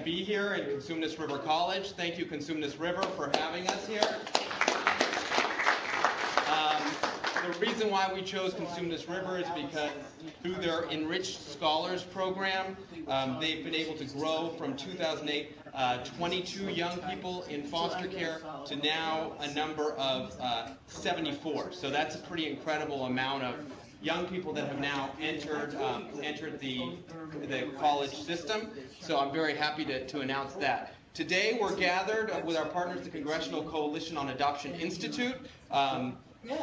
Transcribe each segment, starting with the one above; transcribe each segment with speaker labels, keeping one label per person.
Speaker 1: be here in Cosumnes River College. Thank you, Cosumnes River, for having us here. The reason why we chose Cosumnes River is because through their Enriched Scholars program, they've been able to grow from 2008, 22 young people in foster care to now a number of 74. So that's a pretty incredible amount of young people that have now entered the college system. So I'm very happy to announce that. Today we're gathered with our partners, the Congressional Coalition on Adoption Institute.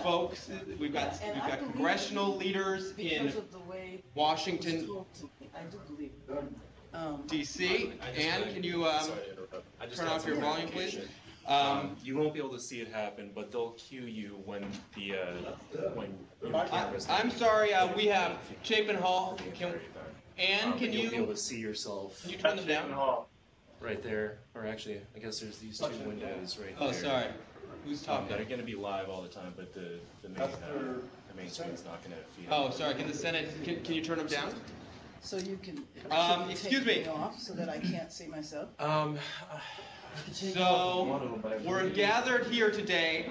Speaker 1: Folks, we've got congressional leaders in Washington, D.C. Ann, can you turn off your volume, please?
Speaker 2: You won't be able to see it happen, but they'll cue you when
Speaker 1: I'm sorry, we have Chapin Hall. Ann, can
Speaker 2: you'll be able
Speaker 1: you
Speaker 2: to see yourself?
Speaker 1: Can you turn them down?
Speaker 2: Right there, or actually, I guess there's these two windows right there.
Speaker 1: Oh, sorry. Who's talking?
Speaker 2: That are going to be live all the time, but the main screen's not going to feed.
Speaker 1: Oh, sorry. Can the Senate? Can you turn them down?
Speaker 3: So you can
Speaker 1: excuse
Speaker 3: take
Speaker 1: me.
Speaker 3: off so that I can't see myself.
Speaker 1: So we're gathered here today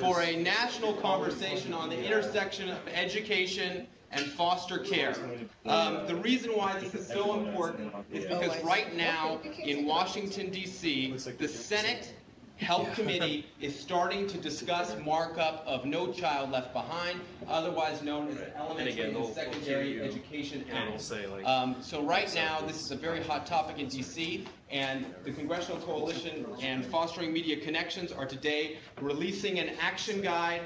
Speaker 1: for a national conversation on the intersection of education and foster care. The reason why this is so important is because right now in Washington, D.C., the Senate Health Committee is starting to discuss markup of No Child Left Behind, otherwise known as the Elementary and Secondary Education Act. So right now, this is a very hot topic in D.C., and the Congressional Coalition and Fostering Media Connections are today releasing an action guide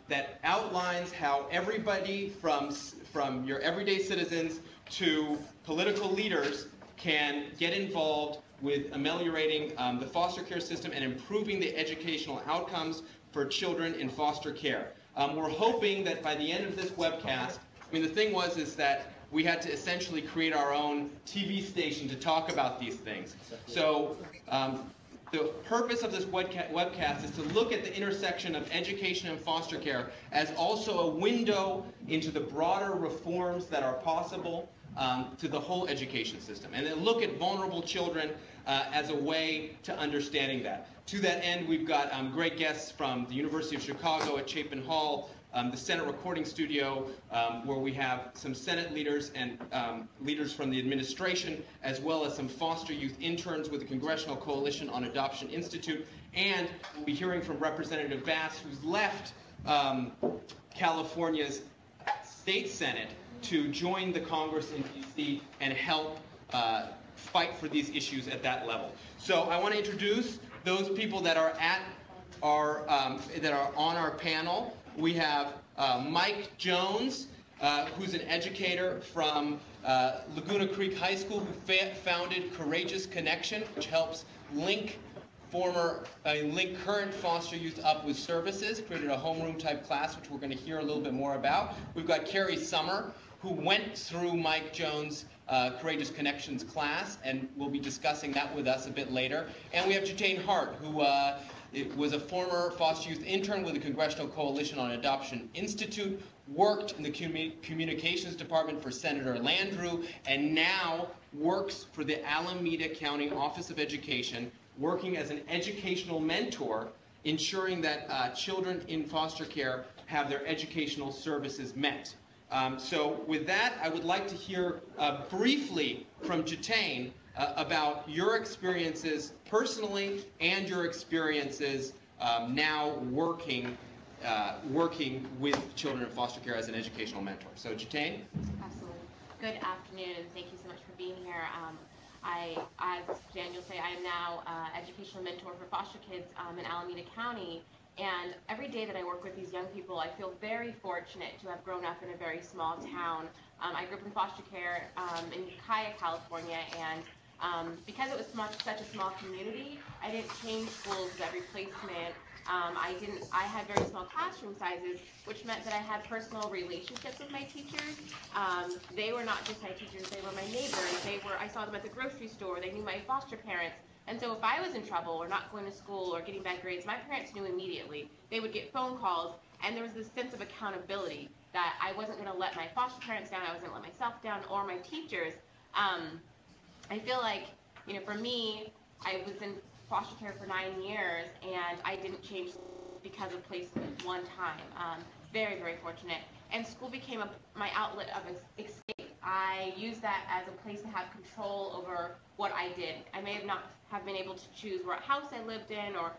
Speaker 1: that outlines how everybody from your everyday citizens to political leaders can get involved with ameliorating the foster care system and improving the educational outcomes for children in foster care. We're hoping that by the end of this webcast, the thing is that we had to essentially create our own TV station to talk about these things. So the purpose of this webcast is to look at the intersection of education and foster care as also a window into the broader reforms that are possible to the whole education system, and then look at vulnerable children as a way to understanding that. To that end, we've got great guests from the University of Chicago at Chapin Hall, the Senate Recording Studio, where we have some Senate leaders and leaders from the administration, as well as some foster youth interns with the Congressional Coalition on Adoption Institute, and we'll be hearing from Representative Bass, who's left California's State Senate to join the Congress in D.C. and help fight for these issues at that level. So I want to introduce those people that are at our that are on our panel. We have Mike Jones, who's an educator from Laguna Creek High School, who founded Courageous Connection, which helps link current foster youth up with services, created a homeroom type class, which we're going to hear a little bit more about. We've got Carrie Summer, who went through Mike Jones' Courageous Connections class, and we'll be discussing that with us a bit later. And we have Jatane Hart, who was a former foster youth intern with the Congressional Coalition on Adoption Institute, worked in the communications department for Senator Landrieu, and now works for the Alameda County Office of Education, working as an educational mentor, ensuring that children in foster care have their educational services met. So with that, I would like to hear briefly from Jatane about your experiences personally and your experiences now working with children in foster care as an educational mentor. So Jatane?
Speaker 4: Absolutely. Good afternoon, and thank you so much for being here. As Daniel said, I am now educational mentor for foster kids in Alameda County. And every day that I work with these young people, I feel very fortunate to have grown up in a very small town. I grew up in foster care in Ukiah, California, and because it was such a small community, I didn't change schools with every placement. I had very small classroom sizes, which meant that I had personal relationships with my teachers. They were not just my teachers, they were my neighbors. I saw them at the grocery store, they knew my foster parents. And so if I was in trouble or not going to school or getting bad grades, my parents knew immediately. They would get phone calls, and there was this sense of accountability that I wasn't going to let my foster parents down, I wasn't going to let myself down, or my teachers. I feel like For me, I was in foster care for 9 years, and I didn't change because of placement one time. Very, very fortunate. And school became my outlet of escape. I used that as a place to have control over what I did. I may not have been able to choose what house I lived in or,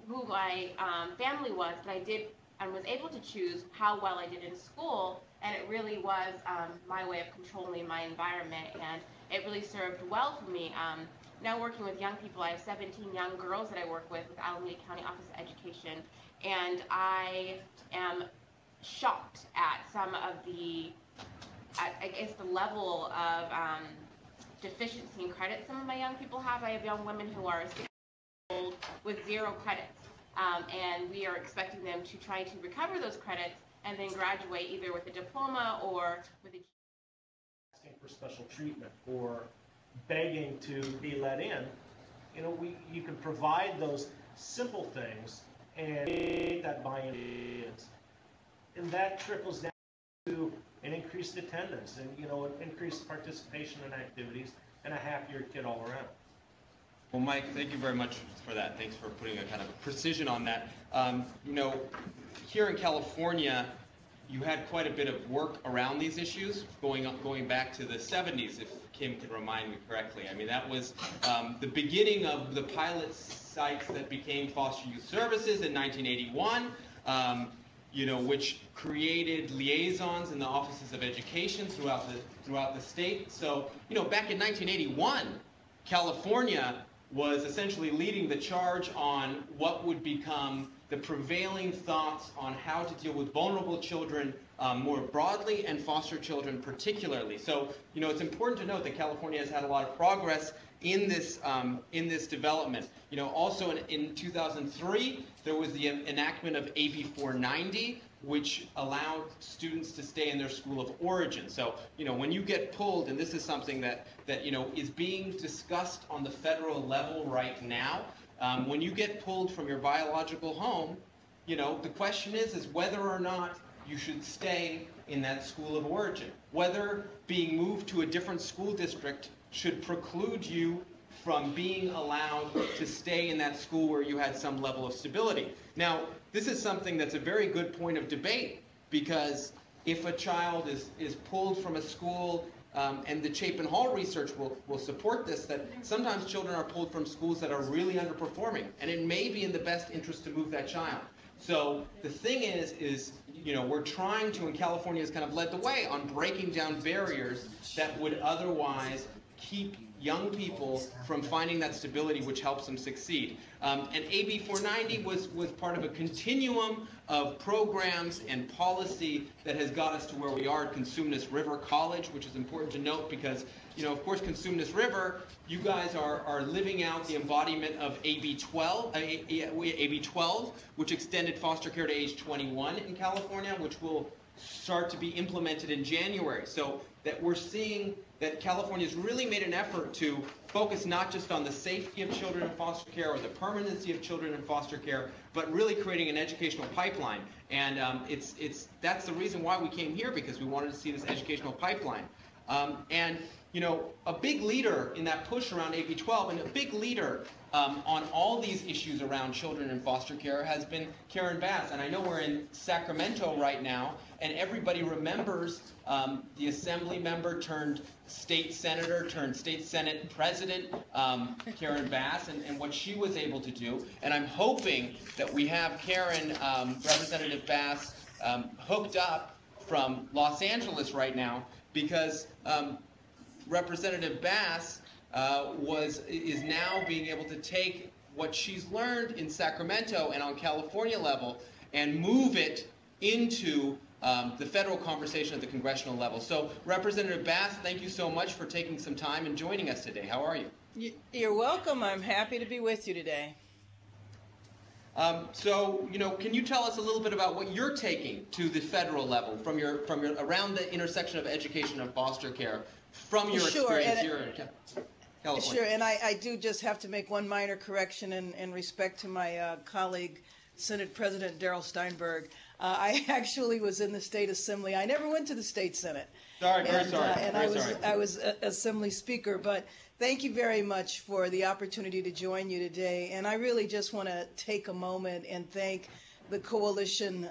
Speaker 4: who my family was, but I did and was able to choose how well I did in school, and it really was my way of controlling my environment, and it really served well for me. Now working with young people, I have 17 young girls that I work with Alameda County Office of Education, and I am shocked at some of the, the level of deficiency in credit some of my young people have. I have young women who are 6 years old with 0 credits, and we are expecting them to try to recover those credits and then graduate either with a diploma or with a...
Speaker 5: Asking for special treatment or begging to be let in, you can provide those simple things and get that buy-in, and that trickles down to an increased attendance and increased participation in activities and a happier kid all around.
Speaker 1: Well, Mike, thank you very much for that. Thanks for putting a kind of precision on that. Here in California, you had quite a bit of work around these issues going back to the 70s, if Kim can remind me correctly. I mean, that was the beginning of the pilot sites that became foster youth services in 1981, which created liaisons in the offices of education throughout the state. So, back in 1981, California was essentially leading the charge on what would become the prevailing thoughts on how to deal with vulnerable children more broadly and foster children particularly. So, it's important to note that California has had a lot of progress in this development. Also in 2003, there was the enactment of AB 490, which allowed students to stay in their school of origin. So, when you get pulled, and this is something that is being discussed on the federal level right now, when you get pulled from your biological home, the question is whether or not you should stay in that school of origin. Whether being moved to a different school district should preclude you from being allowed to stay in that school where you had some level of stability. Now, this is something that's a very good point of debate, because if a child is pulled from a school, and the Chapin Hall research will support this, that sometimes children are pulled from schools that are really underperforming, and it may be in the best interest to move that child. So the thing is we're trying to, and California has kind of led the way on breaking down barriers that would otherwise keep young people from finding that stability which helps them succeed. And AB 490 was part of a continuum of programs and policy that has got us to where we are at Cosumnes River College, which is important to note because, of course, Cosumnes River, you guys are living out the embodiment of AB 12, which extended foster care to age 21 in California, which will start to be implemented in January. So that we're seeing that California's really made an effort to focus not just on the safety of children in foster care or the permanency of children in foster care, but really creating an educational pipeline. And that's the reason why we came here, because we wanted to see this educational pipeline. A big leader in that push around AB 12, and a big leader on all these issues around children in foster care has been Karen Bass. And I know we're in Sacramento right now, and everybody remembers the assembly member turned state senator, turned state senate president, Karen Bass, and what she was able to do. And I'm hoping that we have Karen, Representative Bass, hooked up from Los Angeles right now, because Representative Bass is now being able to take what she's learned in Sacramento and on California level and move it into the federal conversation at the congressional level. So, Representative Bass, thank you so much for taking some time and joining us today. How are you?
Speaker 3: You're welcome. I'm happy to be with you today.
Speaker 1: Can you tell us a little bit about what you're taking to the federal level from your around the intersection of education and foster care from your experience here in California?
Speaker 3: Sure, and I do just have to make one minor correction in respect to my colleague, Senate President Darrell Steinberg. I actually was in the State Assembly. I never went to the State Senate.
Speaker 1: Sorry, very sorry.
Speaker 3: And I was Assembly Speaker, but thank you very much for the opportunity to join you today. And I really just want to take a moment and thank the coalition,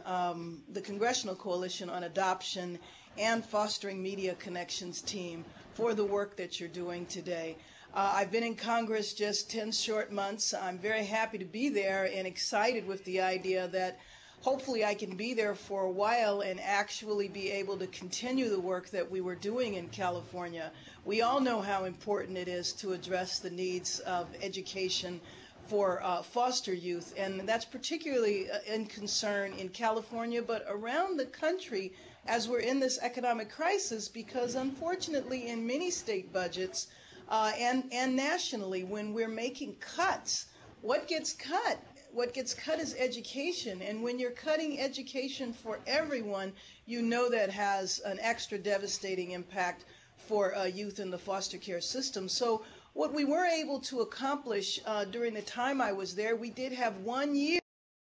Speaker 3: the Congressional Coalition on Adoption and Fostering Media Connections team for the work that you're doing today. I've been in Congress just 10 short months. I'm very happy to be there and excited with the idea that hopefully I can be there for a while and actually be able to continue the work that we were doing in California. We all know how important it is to address the needs of education for foster youth, and that's particularly in concern in California, but around the country as we're in this economic crisis, because unfortunately in many state budgets and nationally, when we're making cuts, what gets cut? What gets cut is education, and when you're cutting education for everyone, you know that has an extra devastating impact for youth in the foster care system. So what we were able to accomplish during the time I was there, we did have 1 year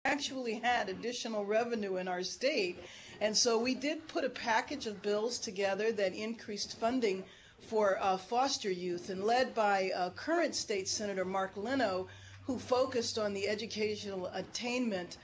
Speaker 3: actually had additional revenue in our state, and so we did put a package of bills together that increased funding for foster youth, and led by current State Senator Mark Leno, who focused on the educational achievement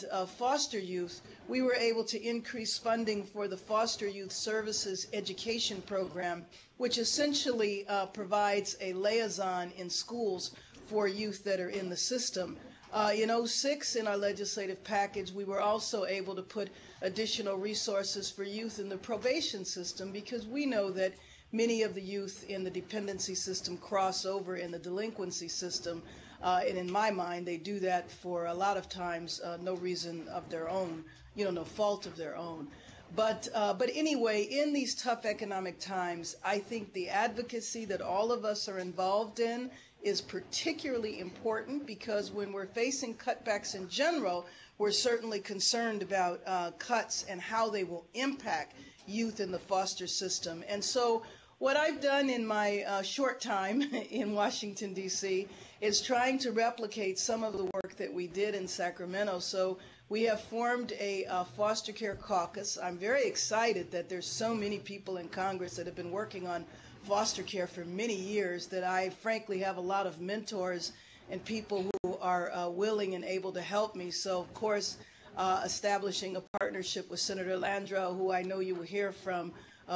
Speaker 3: of foster youth. We were able to increase funding for the Foster Youth Services Education Program, which essentially provides a liaison in schools for youth that are in the system. In 2006, in our legislative package, we were also able to put additional resources for youth in the probation system, because we know that many of the youth in the dependency system cross over in the delinquency system, and in my mind, they do that for a lot of times no reason of their own, no fault of their own. But anyway, in these tough economic times, I think the advocacy that all of us are involved in is particularly important, because when we're facing cutbacks in general, we're certainly concerned about cuts and how they will impact youth in the foster system. And so what I've done in my short time in Washington, D.C., is trying to replicate some of the work that we did in Sacramento. So we have formed a foster care caucus. I'm very excited that there's so many people in Congress that have been working on foster care for many years, that I frankly have a lot of mentors and people who are willing and able to help me. So, of course, establishing a partnership with Senator Landrieu, who I know you will hear from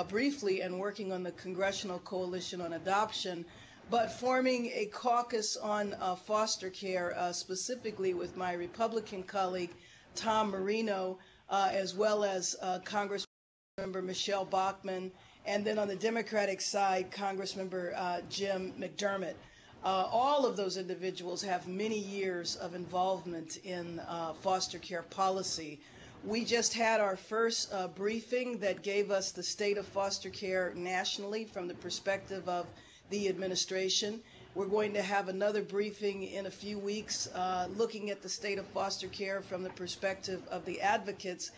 Speaker 3: briefly, and working on the Congressional Coalition on Adoption, but forming a caucus on foster care, specifically with my Republican colleague, Tom Marino, as well as Congressmember Michelle Bachmann, and then on the Democratic side, Congressmember Jim McDermott. All of those individuals have many years of involvement in foster care policy. We just had our first briefing that gave us the state of foster care nationally from the perspective of the administration. We're going to have another briefing in a few weeks looking at the state of foster care from the perspective of the advocates.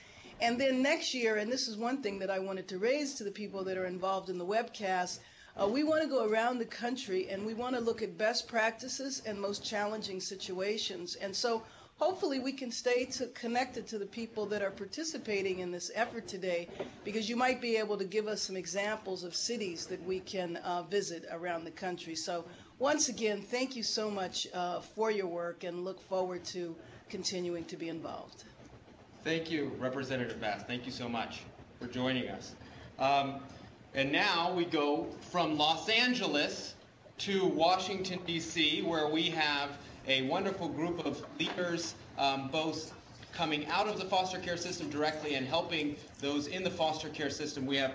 Speaker 3: And then next year, and this is one thing that I wanted to raise to the people that are involved in the webcast, we want to go around the country and we want to look at best practices and most challenging situations. And so hopefully we can stay connected to the people that are participating in this effort today, because you might be able to give us some examples of cities that we can visit around the country. So once again, thank you so much for your work, and look forward to continuing to be involved.
Speaker 1: Thank you, Representative Bass. Thank you so much for joining us. And now we go from Los Angeles to Washington, D.C., where we have a wonderful group of leaders, both coming out of the foster care system directly and helping those in the foster care system. We have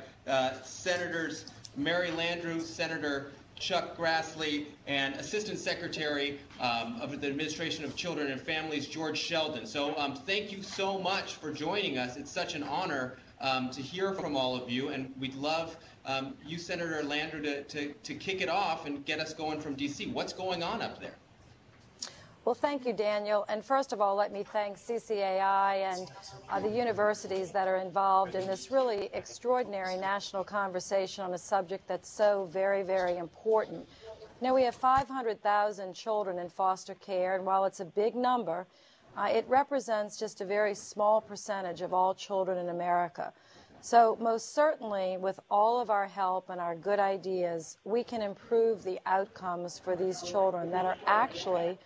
Speaker 1: Senators Mary Landrieu, Senator Chuck Grassley, and Assistant Secretary of the Administration of Children and Families, George Sheldon. So thank you so much for joining us. It's such an honor to hear from all of you, and we'd love you, Senator Landrieu, to kick it off and get us going from D.C. What's going on up there?
Speaker 6: Well, thank you, Daniel. And first of all, let me thank CCAI and the universities that are involved in this really extraordinary national conversation on a subject that's so very, very important. Now, we have 500,000 children in foster care, and while it's a big number, it represents just a very small percentage of all children in America. So most certainly, with all of our help and our good ideas, we can improve the outcomes for these children that are actually,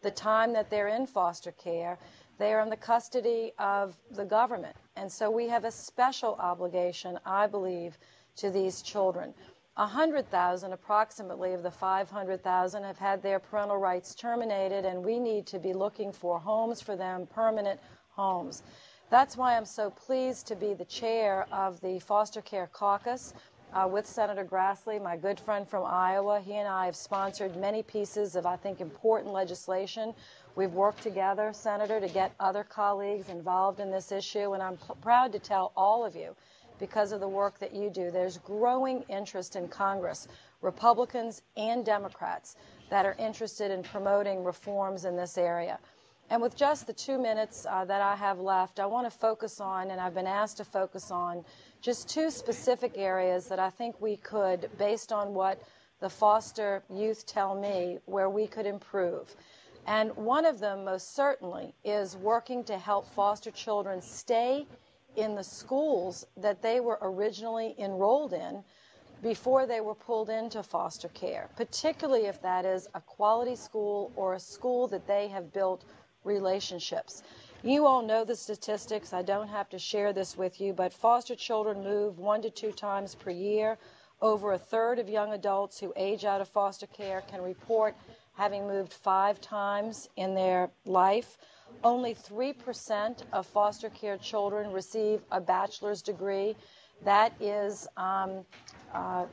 Speaker 6: the time that they're in foster care, they are in the custody of the government. And so we have a special obligation, I believe, to these children. 100,000 approximately of the 500,000 have had their parental rights terminated, and we need to be looking for homes for them, permanent homes. That's why I'm so pleased to be the chair of the Foster Care Caucus with Senator Grassley, my good friend from Iowa. He and I have sponsored many pieces of, I think, important legislation. We've worked together, Senator, to get other colleagues involved in this issue, and I'm proud to tell all of you, because of the work that you do, there's growing interest in Congress, Republicans and Democrats, that are interested in promoting reforms in this area. And with just the 2 minutes that I have left, I want to focus on, and I've been asked to focus on, just two specific areas that I think we could, based on what the foster youth tell me, where we could improve. And one of them, most certainly, is working to help foster children stay in the schools that they were originally enrolled in before they were pulled into foster care, particularly if that is a quality school or a school that they have built relationships. You all know the statistics. I don't have to share this with you, but foster children move 1 to 2 times per year. Over a third of young adults who age out of foster care can report having moved 5 times in their life. Only 3% of foster care children receive a bachelor's degree. That is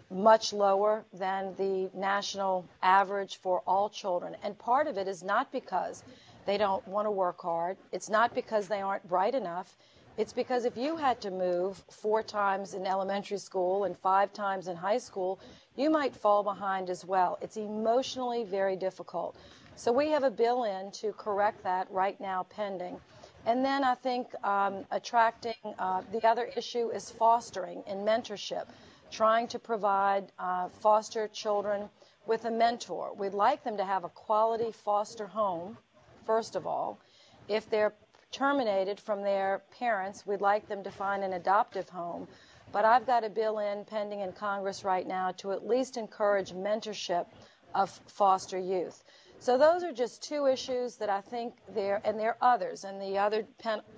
Speaker 6: much lower than the national average for all children. And part of it is not because they don't want to work hard. It's not because they aren't bright enough. It's because if you had to move 4 times in elementary school and 5 times in high school, you might fall behind as well. It's emotionally very difficult. So we have a bill in to correct that right now pending. And then I think attracting, the other issue is fostering and mentorship, trying to provide foster children with a mentor. We'd like them to have a quality foster home, first of all. If they're terminated from their parents, we'd like them to find an adoptive home. But I've got a bill in pending in Congress right now to at least encourage mentorship of foster youth. So those are just 2 issues that I think there are others, and the other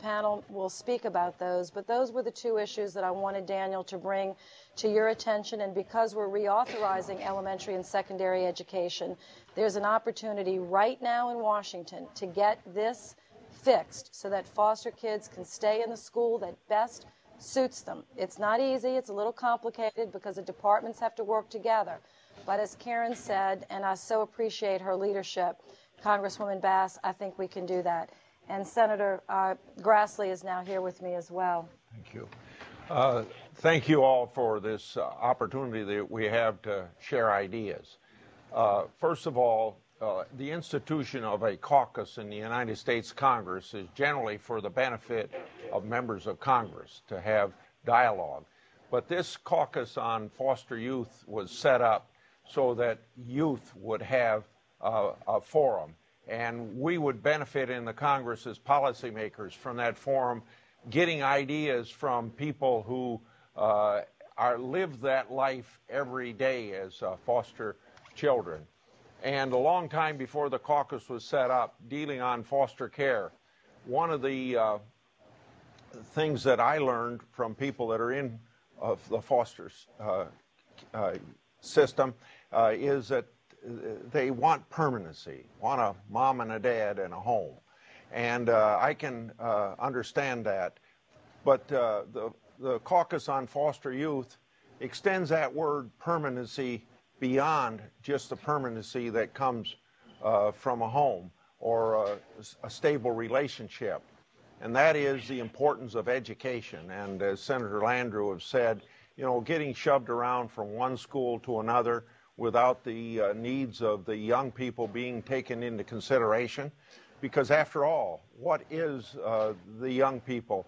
Speaker 6: panel will speak about those, but those were the 2 issues that I wanted Daniel to bring to your attention. And because we're reauthorizing elementary and secondary education, there's an opportunity right now in Washington to get this fixed so that foster kids can stay in the school that best suits them. It's not easy, it's a little complicated because the departments have to work together. But as Karen said, and I so appreciate her leadership, Congresswoman Bass, I think we can do that. And Senator Grassley is now here with me as well.
Speaker 7: Thank you. Thank you all for this opportunity that we have to share ideas. First of all, the institution of a caucus in the United States Congress is generally for the benefit of members of Congress to have dialogue. But this caucus on foster youth was set up so that youth would have a forum. And we would benefit in the Congress as policymakers from that forum, getting ideas from people who live that life every day as foster children. And a long time before the caucus was set up, dealing on foster care, one of the things that I learned from people that are in the foster system is that they want permanency, want a mom and a dad and a home. And I can understand that. But the caucus on foster youth extends that word permanency beyond just the permanency that comes from a home or a stable relationship. And that is the importance of education. And as Senator Landrieu has said, you know, getting shoved around from one school to another without the needs of the young people being taken into consideration. Because after all, what is the young people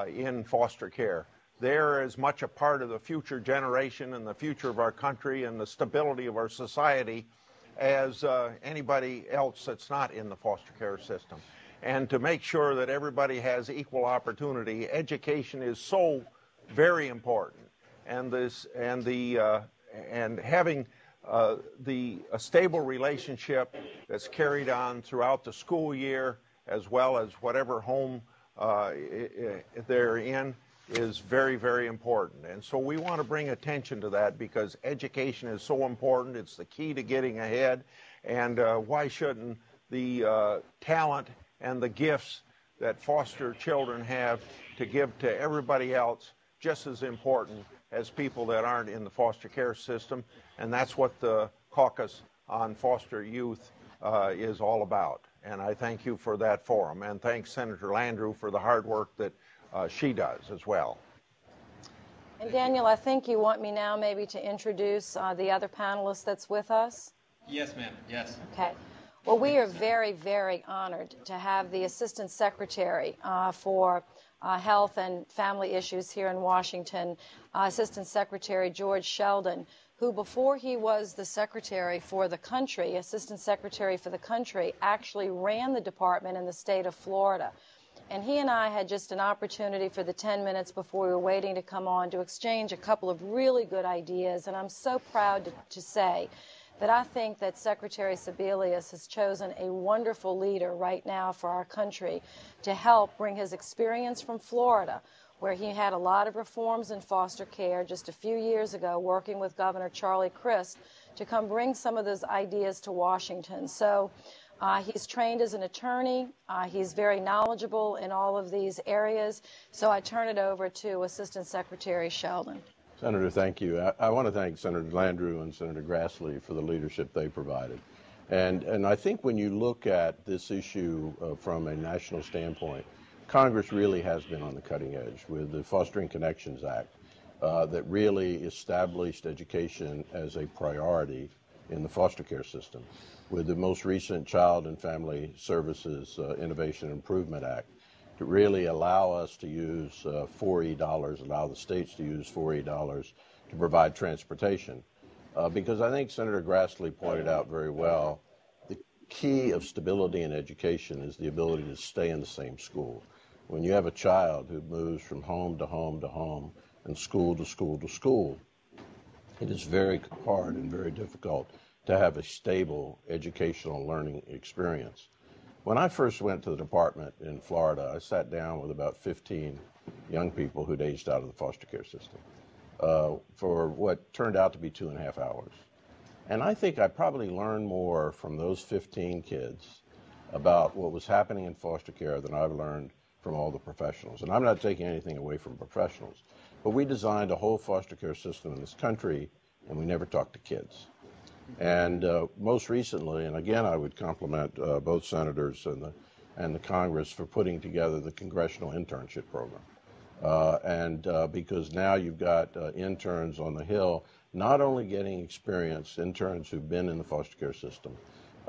Speaker 7: in foster care? They're as much a part of the future generation and the future of our country and the stability of our society as anybody else that's not in the foster care system. And to make sure that everybody has equal opportunity, education is so very important. And having a stable relationship that's carried on throughout the school year, as well as whatever home they're in, is very, very important. And so we want to bring attention to that because education is so important. It's the key to getting ahead. And why shouldn't the talent and the gifts that foster children have to give to everybody else just as important as people that aren't in the foster care system? And that's what the Caucus on Foster Youth is all about. And I thank you for that forum. And thanks Senator Landrieu for the hard work that she does as well.
Speaker 6: And Daniel, I think you want me now maybe to introduce the other panelist that's with us?
Speaker 1: Yes, ma'am. Yes.
Speaker 6: Okay. Well, we are very, very honored to have the Assistant Secretary for Health and Family Issues here in Washington, Assistant Secretary George Sheldon, who before he was the Secretary for the country, Assistant Secretary for the country, actually ran the department in the state of Florida. And he and I had just an opportunity for the 10 minutes before we were waiting to come on to exchange a couple of really good ideas. And I'm so proud to say that I think that Secretary Sebelius has chosen a wonderful leader right now for our country to help bring his experience from Florida, where he had a lot of reforms in foster care just a few years ago, working with Governor Charlie Crist, to come bring some of those ideas to Washington. So he's trained as an attorney. He's very knowledgeable in all of these areas. So I turn it over to Assistant Secretary Sheldon.
Speaker 8: Senator, thank you. I want to thank Senator Landrieu and Senator Grassley for the leadership they provided. And I think when you look at this issue from a national standpoint, Congress really has been on the cutting edge with the Fostering Connections Act that really established education as a priority in the foster care system, with the most recent Child and Family Services Innovation and Improvement Act to really allow us to use 4E dollars, allow the states to use 4E dollars to provide transportation. Because I think Senator Grassley pointed out very well, the key of stability in education is the ability to stay in the same school. When you have a child who moves from home to home to home and school to school to school, it is very hard and very difficult to have a stable educational learning experience. When I first went to the department in Florida, I sat down with about 15 young people who'd aged out of the foster care system for what turned out to be 2.5 hours. And I think I probably learned more from those 15 kids about what was happening in foster care than I've learned from all the professionals. And I'm not taking anything away from professionals, but we designed a whole foster care system in this country, and we never talked to kids. And most recently, and again I would compliment both senators and the Congress for putting together the Congressional Internship Program. Because now you've got interns on the Hill not only getting experience, interns who've been in the foster care system,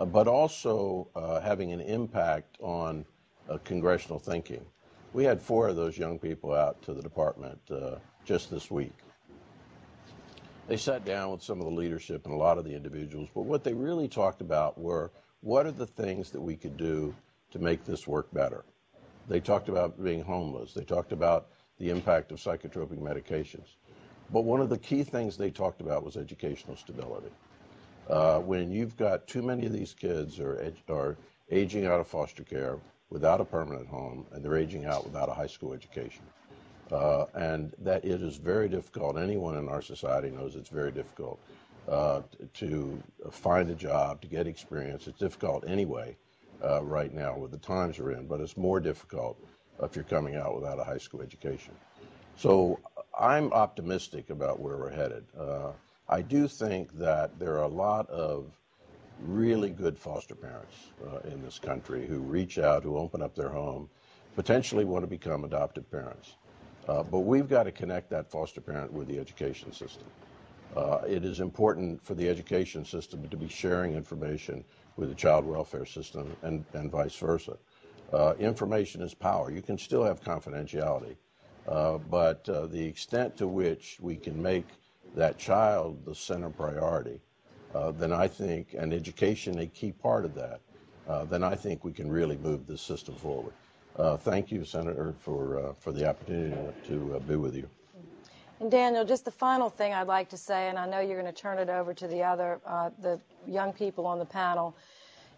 Speaker 8: but also having an impact on congressional thinking. We had 4 of those young people out to the department just this week. They sat down with some of the leadership and a lot of the individuals, but what they really talked about were, what are the things that we could do to make this work better? They talked about being homeless. They talked about the impact of psychotropic medications. But one of the key things they talked about was educational stability. When you've got too many of these kids are aging out of foster care without a permanent home, and they're aging out without a high school education. And that it is very difficult. Anyone in our society knows it's very difficult to find a job, to get experience. It's difficult anyway right now with the times we're in, but it's more difficult if you're coming out without a high school education. So I'm optimistic about where we're headed. I do think that there are a lot of really good foster parents in this country who reach out, who open up their home, potentially want to become adoptive parents. But we've got to connect that foster parent with the education system. It is important for the education system to be sharing information with the child welfare system and vice versa. Information is power. You can still have confidentiality, but the extent to which we can make that child the center priority, then I think, and education a key part of that, then I think we can really move this system forward. Thank you, Senator, for the opportunity to be with you.
Speaker 6: And Daniel, just the final thing I'd like to say, and I know you're going to turn it over to the young people on the panel,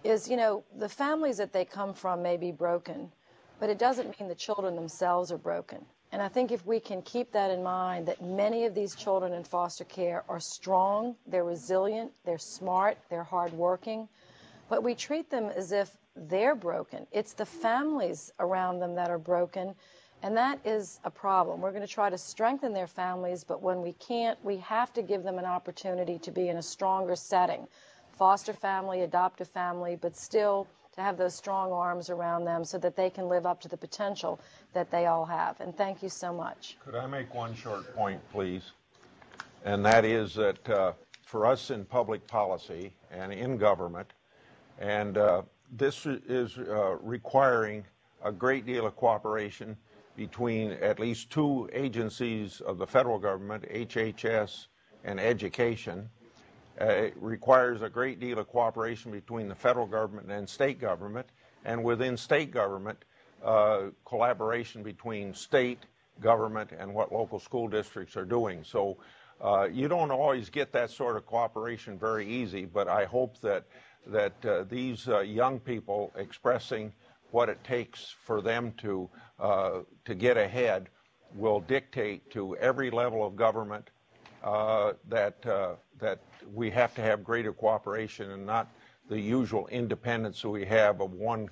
Speaker 6: is, the families that they come from may be broken, but it doesn't mean the children themselves are broken. And I think if we can keep that in mind, that many of these children in foster care are strong, they're resilient, they're smart, they're hardworking, but we treat them as if they're broken. It's the families around them that are broken, and that is a problem. We're going to try to strengthen their families, but when we can't, we have to give them an opportunity to be in a stronger setting. Foster family, adoptive family, but still to have those strong arms around them so that they can live up to the potential that they all have. And thank you so much.
Speaker 7: Could I make one short point, please? And that is that for us in public policy and in government, and this is requiring a great deal of cooperation between at least two agencies of the federal government, HHS and Education. It requires a great deal of cooperation between the federal government and state government, and within state government, collaboration between state government and what local school districts are doing. So you don't always get that sort of cooperation very easy, but I hope that these young people expressing what it takes for them to get ahead will dictate to every level of government that we have to have greater cooperation and not the usual independence that we have of one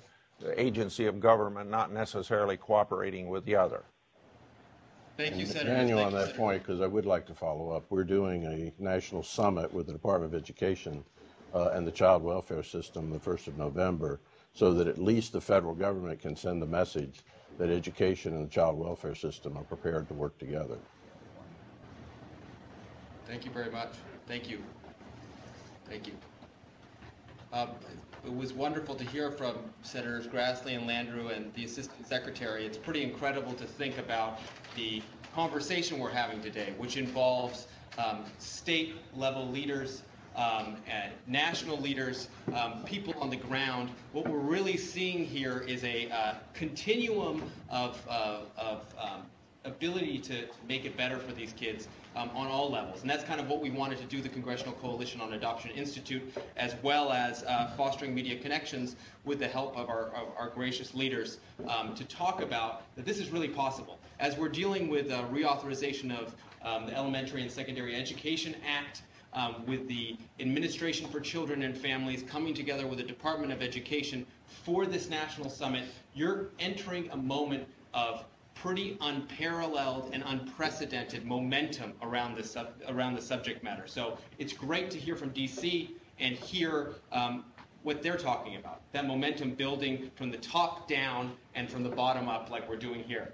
Speaker 7: agency of government not necessarily cooperating with the other.
Speaker 1: Thank you, Senator.
Speaker 8: Daniel, on that point, because I would like to follow up, we're doing a national summit with the Department of Education and the child welfare system the 1st of November, so that at least the federal government can send the message that education and the child welfare system are prepared to work together.
Speaker 1: Thank you very much. Thank you. Thank you. It was wonderful to hear from Senators Grassley and Landrieu and the Assistant Secretary. It's pretty incredible to think about the conversation we're having today, which involves state-level leaders, and national leaders, people on the ground. What we're really seeing here is a continuum of ability to make it better for these kids on all levels. And that's kind of what we wanted to do, the Congressional Coalition on Adoption Institute, as well as Fostering Media Connections, with the help of our gracious leaders, to talk about that this is really possible. As we're dealing with reauthorization of the Elementary and Secondary Education Act, with the Administration for Children and Families coming together with the Department of Education for this national summit, you're entering a moment of pretty unparalleled and unprecedented momentum around the subject matter. So it's great to hear from DC and hear what they're talking about, that momentum building from the top down and from the bottom up like we're doing here.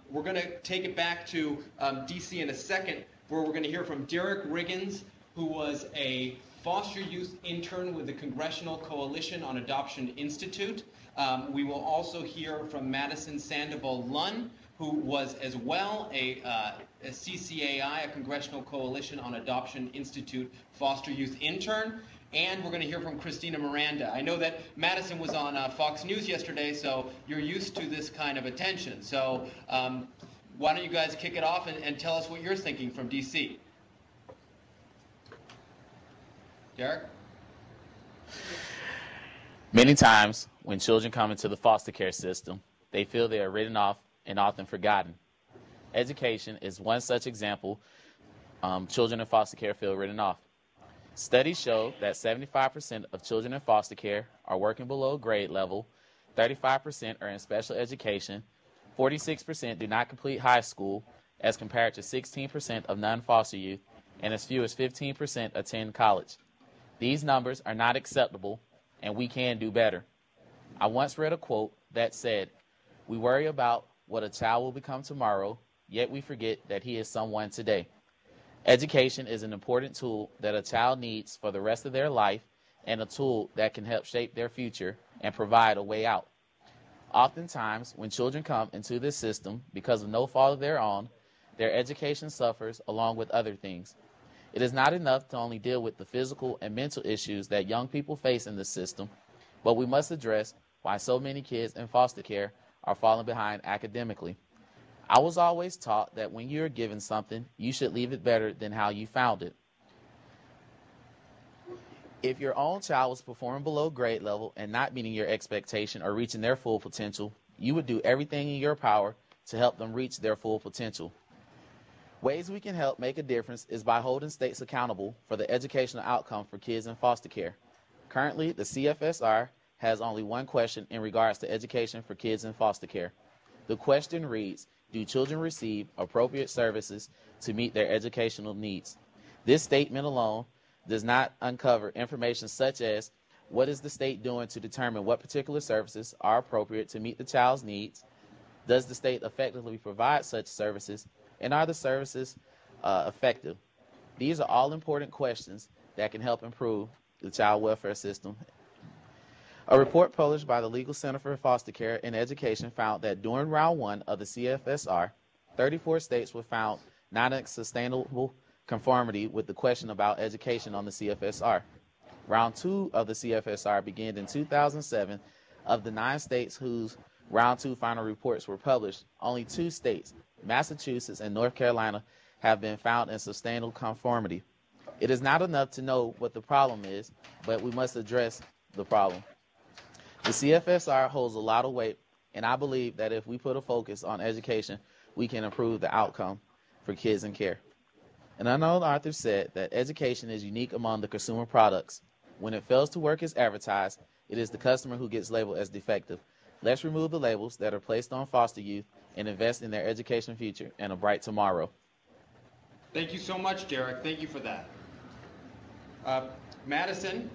Speaker 1: We're going to take it back to DC in a second, where we're going to hear from Derek Riggins, who was a foster youth intern with the Congressional Coalition on Adoption Institute. We will also hear from Madison Sandoval-Lunn, who was as well a CCAI, a Congressional Coalition on Adoption Institute foster youth intern. And we're going to hear from Christina Miranda. I know that Madison was on Fox News yesterday, so you're used to this kind of attention. So why don't you guys kick it off and tell us what you're thinking from DC? Derek?
Speaker 9: Many times when children come into the foster care system, they feel they are written off and often forgotten. Education is one such example. Children in foster care feel written off. Studies show that 75% of children in foster care are working below grade level, 35% are in special education, 46% do not complete high school, as compared to 16% of non-foster youth, and as few as 15% attend college. These numbers are not acceptable, and we can do better. I once read a quote that said, "We worry about what a child will become tomorrow, yet we forget that he is someone today." Education is an important tool that a child needs for the rest of their life, and a tool that can help shape their future and provide a way out. Oftentimes, when children come into this system because of no fault of their own, their education suffers along with other things. It is not enough to only deal with the physical and mental issues that young people face in the system, but we must address why so many kids in foster care are falling behind academically. I was always taught that when you're given something, you should leave it better than how you found it. If your own child was performing below grade level and not meeting your expectation or reaching their full potential, you would do everything in your power to help them reach their full potential. Ways we can help make a difference is by holding states accountable for the educational outcome for kids in foster care. Currently, the CFSR has only one question in regards to education for kids in foster care. The question reads, do children receive appropriate services to meet their educational needs? This statement alone does not uncover information such as what is the state doing to determine what particular services are appropriate to meet the child's needs? Does the state effectively provide such services? And are the services effective? These are all important questions that can help improve the child welfare system. A report published by the Legal Center for Foster Care and Education found that during round 1 of the CFSR, 34 states were found not in sustainable conformity with the question about education on the CFSR. Round 2 of the CFSR began in 2007. Of the 9 states whose round 2 final reports were published, only 2 states, Massachusetts and North Carolina, have been found in sustainable conformity. It is not enough to know what the problem is, but we must address the problem. The CFSR holds a lot of weight, and I believe that if we put a focus on education, we can improve the outcome for kids in care. An unknown author said that education is unique among the consumer products. When it fails to work as advertised, it is the customer who gets labeled as defective. Let's remove the labels that are placed on foster youth and invest in their education future and a bright tomorrow.
Speaker 1: Thank you so much, Derek. Thank you for that. Madison,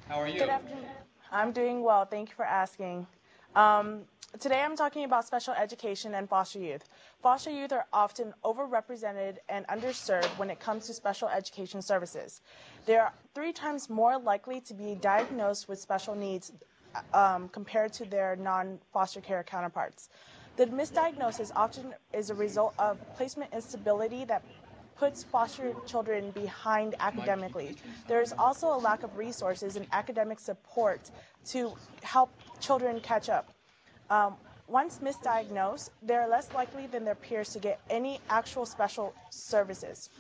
Speaker 1: how are you?
Speaker 10: Good afternoon. I'm doing well. Thank you for asking. Today I'm talking about special education and foster youth. Foster youth are often overrepresented and underserved when it comes to special education services. They are 3 times more likely to be diagnosed with special needs compared to their non-foster care counterparts. The misdiagnosis often is a result of placement instability that puts foster children behind academically. There is also a lack of resources and academic support to help children catch up. Once misdiagnosed, they're less likely than their peers to get any actual special services.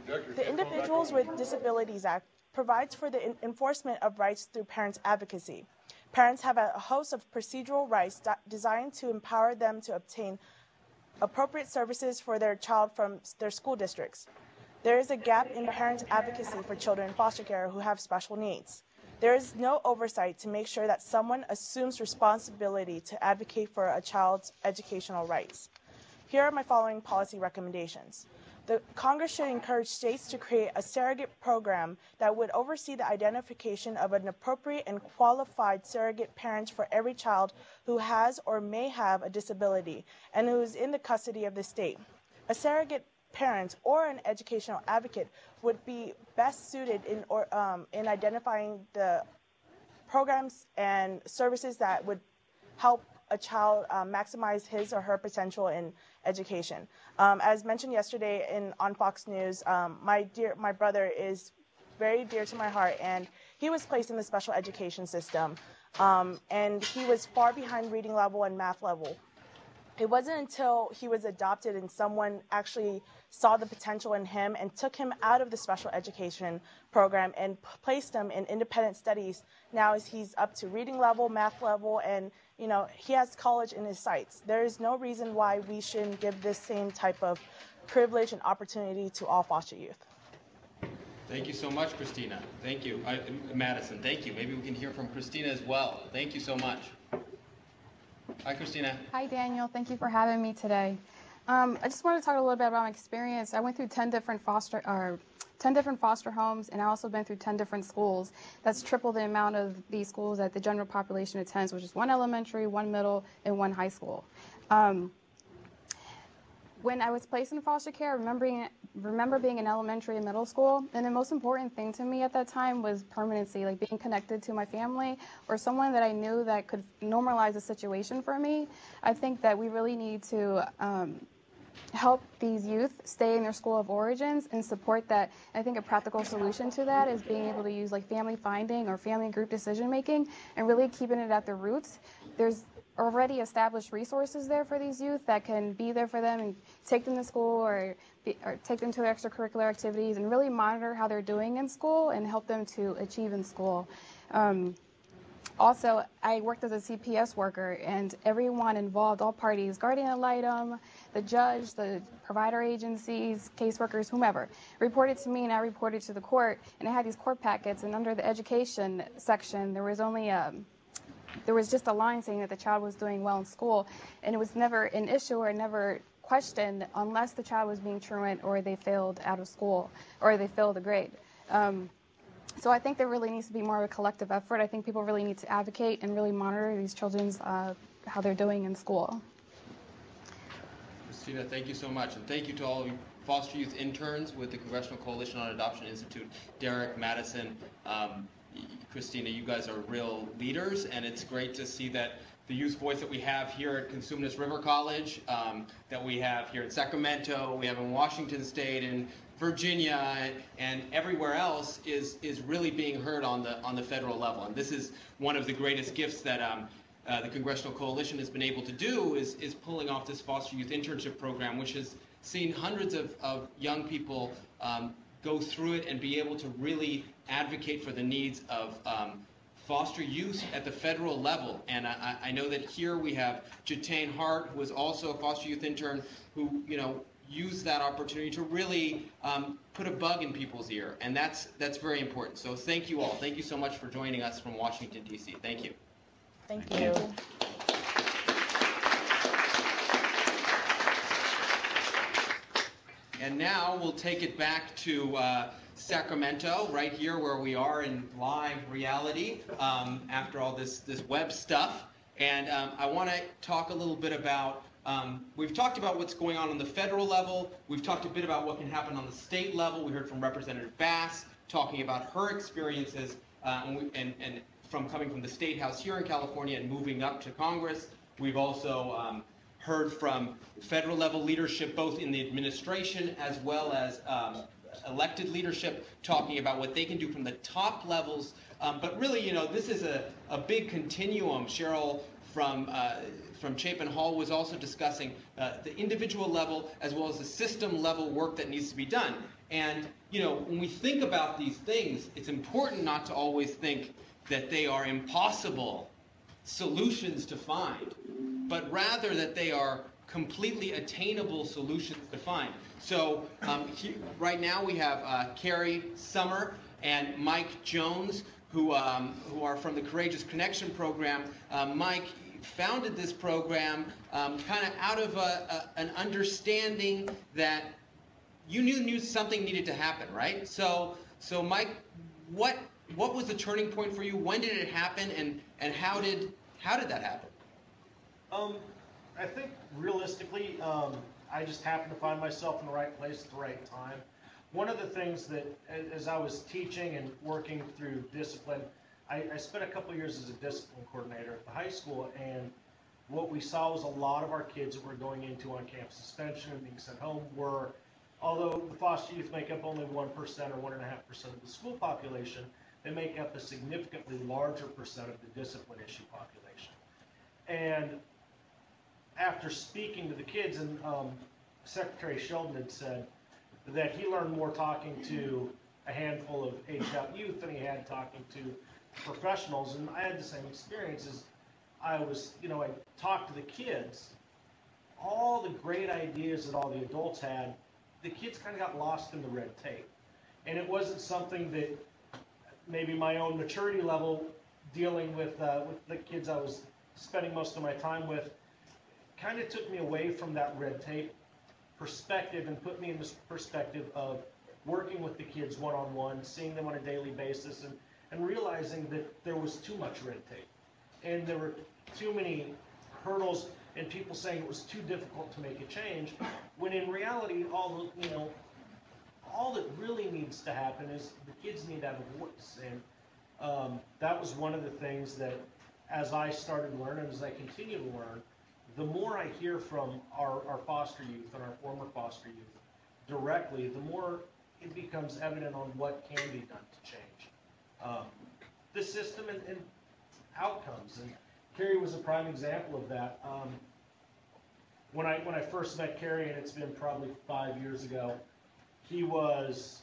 Speaker 10: The Individuals with Disabilities Act provides for the enforcement of rights through parents' advocacy. Parents have a host of procedural rights designed to empower them to obtain appropriate services for their child from their school districts. There is a gap in parent advocacy for children in foster care who have special needs. There is no oversight to make sure that someone assumes responsibility to advocate for a child's educational rights. Here are my following policy recommendations. The Congress should encourage states to create a surrogate program that would oversee the identification of an appropriate and qualified surrogate parent for every child who has or may have a disability and who is in the custody of the state. A surrogate parent or an educational advocate would be best suited in identifying the programs and services that would help a child maximize his or her potential in education. As mentioned yesterday on Fox News, my brother is very dear to my heart, and he was placed in the special education system, and he was far behind reading level and math level. It wasn't until he was adopted and someone actually saw the potential in him and took him out of the special education program and placed him in independent studies. Now he's up to reading level, math level, and he has college in his sights. There is no reason why we shouldn't give this same type of privilege and opportunity to all foster youth.
Speaker 1: Thank you so much, Christina. Thank you. Madison, thank you. Maybe we can hear from Christina as well. Thank you so much. Hi, Christina.
Speaker 11: Hi, Daniel. Thank you for having me today. I just wanted to talk a little bit about my experience. I went through 10 different foster homes, and I also been through 10 different schools. That's triple the amount of these schools that the general population attends, which is 1 elementary, 1 middle, and 1 high school. When I was placed in foster care, I remember being in elementary and middle school, and the most important thing to me at that time was permanency, like being connected to my family or someone that I knew that could normalize the situation for me. I think that we really need to help these youth stay in their school of origins and support that. I think a practical solution to that is being able to use like family finding or family group decision making and really keeping it at the roots. already established resources there for these youth that can be there for them and take them to school or take them to extracurricular activities and really monitor how they're doing in school and help them to achieve in school. Also, I worked as a CPS worker, and everyone involved, all parties, guardian ad litem, the judge, the provider agencies, caseworkers, whomever, reported to me and I reported to the court, and I had these court packets, and under the education section, there was only there was just a line saying that the child was doing well in school, and it was never an issue or never questioned unless the child was being truant or they failed out of school or they failed a grade. So I think there really needs to be more of a collective effort. I think people really need to advocate and really monitor these children's how they're doing in school.
Speaker 1: Christina, thank you so much. And thank you to all of you foster youth interns with the Congressional Coalition on Adoption Institute. Derek, Madison, Christina, you guys are real leaders, and it's great to see that the youth voice that we have here at Cosumnes River College, that we have here in Sacramento, we have in Washington State, and Virginia, and everywhere else is really being heard on the federal level. And this is one of the greatest gifts that the Congressional Coalition has been able to do is pulling off this foster youth internship program, which has seen hundreds of young people go through it and be able to really advocate for the needs of foster youth at the federal level. And I know that here we have Jatane Hart, who is also a foster youth intern, who use that opportunity to really put a bug in people's ear, and that's very important. So thank you all. Thank you so much for joining us from Washington, D.C. Thank you.
Speaker 10: Thank you.
Speaker 1: And now we'll take it back to Sacramento, right here where we are in live reality after all this web stuff. And I want to talk a little bit about we've talked about what's going on the federal level. We've talked a bit about what can happen on the state level. We heard from Representative Bass talking about her experiences and from coming from the State House here in California and moving up to Congress. We've also heard from federal level leadership, both in the administration as well as elected leadership, talking about what they can do from the top levels. But really, this is a big continuum. Cheryl from Chapin Hall was also discussing the individual level as well as the system level work that needs to be done. And when we think about these things, it's important not to always think that they are impossible solutions to find, but rather that they are completely attainable solutions to find. So right now we have Carrie Summer and Mike Jones, who are from the Courageous Connection program. Mike founded this program kind of out of an understanding that you knew something needed to happen, right? So Mike, what was the turning point for you? When did it happen, and how did that happen?
Speaker 5: I think realistically, I just happened to find myself in the right place at the right time. One of the things that, as I was teaching and working through discipline, I spent a couple years as a discipline coordinator at the high school, and what we saw was a lot of our kids that were going into on-campus suspension and being sent home were, although the foster youth make up only 1% or 1.5% of the school population, they make up a significantly larger percent of the discipline issue population. And after speaking to the kids, and Secretary Sheldon had said that he learned more talking to a handful of aged-out youth than he had talking to professionals, and I had the same experience as I talked to the kids. All the great ideas that all the adults had, the kids kind of got lost in the red tape. And it wasn't something that maybe my own maturity level dealing with the kids I was spending most of my time with kind of took me away from that red tape perspective and put me in this perspective of working with the kids one-on-one, seeing them on a daily basis, and realizing that there was too much red tape. And there were too many hurdles and people saying it was too difficult to make a change, when in reality, all that really needs to happen is the kids need to have a voice. And that was one of the things that, as I started learning, as I continue to learn, the more I hear from our foster youth and our former foster youth directly, the more it becomes evident on what can be done to change the system and outcomes. Carrie was a prime example of that. When I first met Carrie, and it's been probably 5 years ago, he was